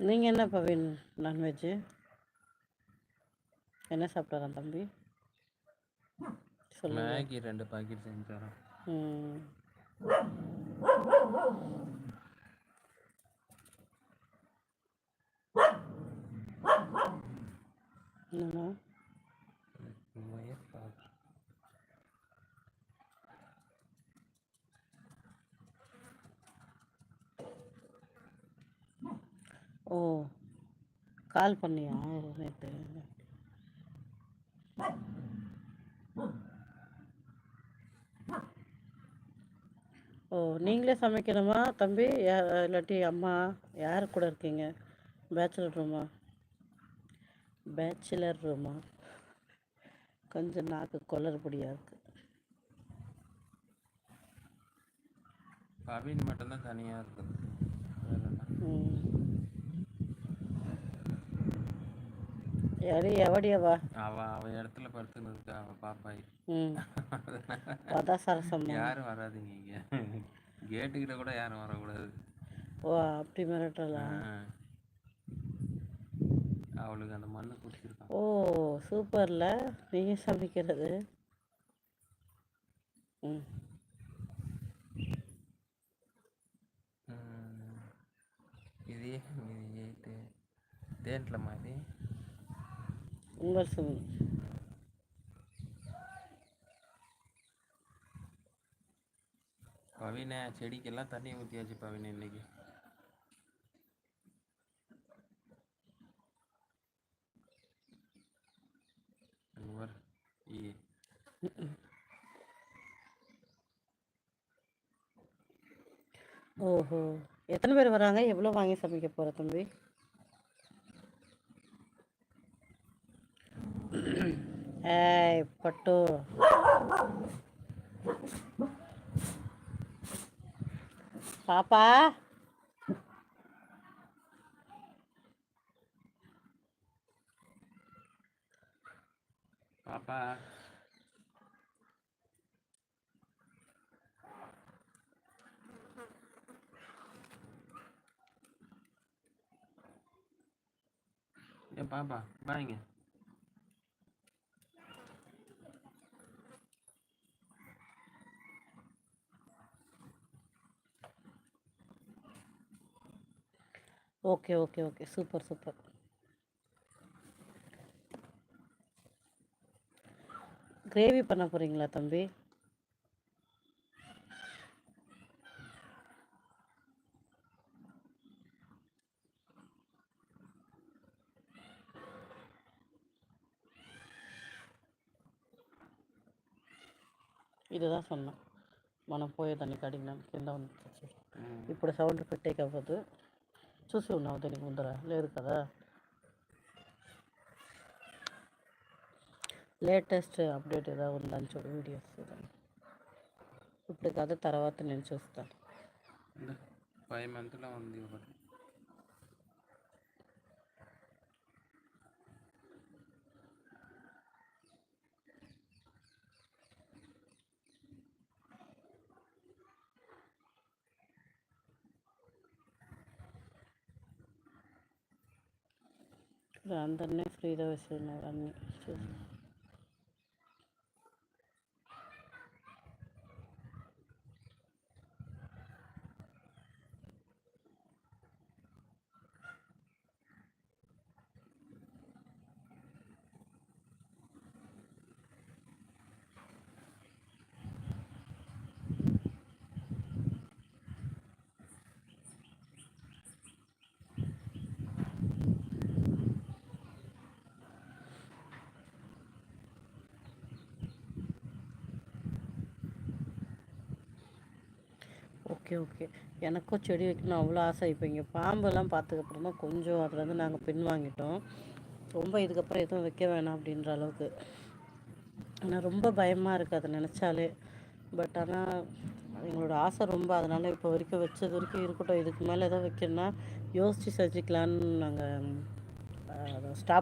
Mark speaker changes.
Speaker 1: நீங்கள் என்ன பவின் நான்வெஜ்ஜு என்ன சாப்பிட்டாரான் தம்பி? சொல்லுங்க.
Speaker 2: மேகி 2 பாக்கெட் செஞ்சு தரோம்.
Speaker 1: என்னண்ணா? ஓ கால் பண்ணியா நேற்று? ஓ நீங்களே சமைக்கணுமா தம்பி? இல்லாட்டி அம்மா யார் கூட இருக்கீங்க? பேச்சுலர் ரூமா? கொஞ்சம் நாக்கு கொளறுபடியாக இருக்கு.
Speaker 2: பவின் மட்டும்தான் தனியாக இருக்குது.
Speaker 1: எவடியவா
Speaker 2: அவ இடத்துல படுத்துன்னு இருக்கா. அவ பாப்பாய்
Speaker 1: அதான் சரசம்மா.
Speaker 2: யாரும் வராதிங்க இங்க. கேட்டுக்கிட்ட கூட யாரும் வரக்கூடாது.
Speaker 1: ஓ அப்படி மிரட்டலாம்.
Speaker 2: அவளுக்கு அந்த மண்ணு பிடிச்சிருக்கான்.
Speaker 1: ஓ சூப்பர்ல நீங்க சமைக்கிறது.
Speaker 2: இது தேன்ல மாதிரி
Speaker 1: உங்கள் சுமி.
Speaker 2: பவினை செடிக்கெல்லாம் தண்ணி ஊற்றியாச்சு. பவினை இன்னைக்கு
Speaker 1: ஓஹோ எத்தனை பேர் வராங்க? எவ்வளோ வாங்கி சமைக்க போகிற தம்பி? ஏய் பட்டு பாப்பா
Speaker 2: பாப்பா ஏன் பாப்பா பாருங்க.
Speaker 1: Okay okay okay super super. Gravy பண்ண போகிறீங்களா தம்பி? இதுதான் சொன்னேன் మనం పోయేదాన్ని కడిగినాం కింద ఉంది. ఇప్పుడు సౌండ్ పెట్టేకపోతే చూసి ఉన్నావు దీనికి ముందర లేదు కదా. లేటెస్ట్ అప్డేట్ ఏదో ఉందని చూడు వీడియోస్. ఇప్పుడు కాదు తర్వాత నేను చూస్తాను.
Speaker 2: 5 monthsలో ఉంది ఒకటి.
Speaker 1: అందరినీ ఫ్రీగా వేస్తున్నారు అన్నీ చూసి. ஓகே ஓகே எனக்கும் செடி வைக்கணும் அவ்வளோ ஆசை. இப்போ இங்கே பாம்பெல்லாம் பார்த்ததுக்கப்புறம் தான் கொஞ்சம் அதுலேருந்து நாங்கள் பின் வாங்கிட்டோம். ரொம்ப இதுக்கப்புறம் எதுவும் வைக்க வேணாம் அப்படின்ற அளவுக்கு. ஆனால் ரொம்ப பயமாக இருக்குது அதை நினச்சாலே. பட் ஆனால் எங்களோட ஆசை ரொம்ப. அதனால் இப்போ வரைக்கும் வச்சது வரைக்கும் இருக்கட்டும். இதுக்கு மேலே எதோ வைக்கணும்னா யோசித்து செஞ்சுக்கலான்னு நாங்கள் ஸ்டாப்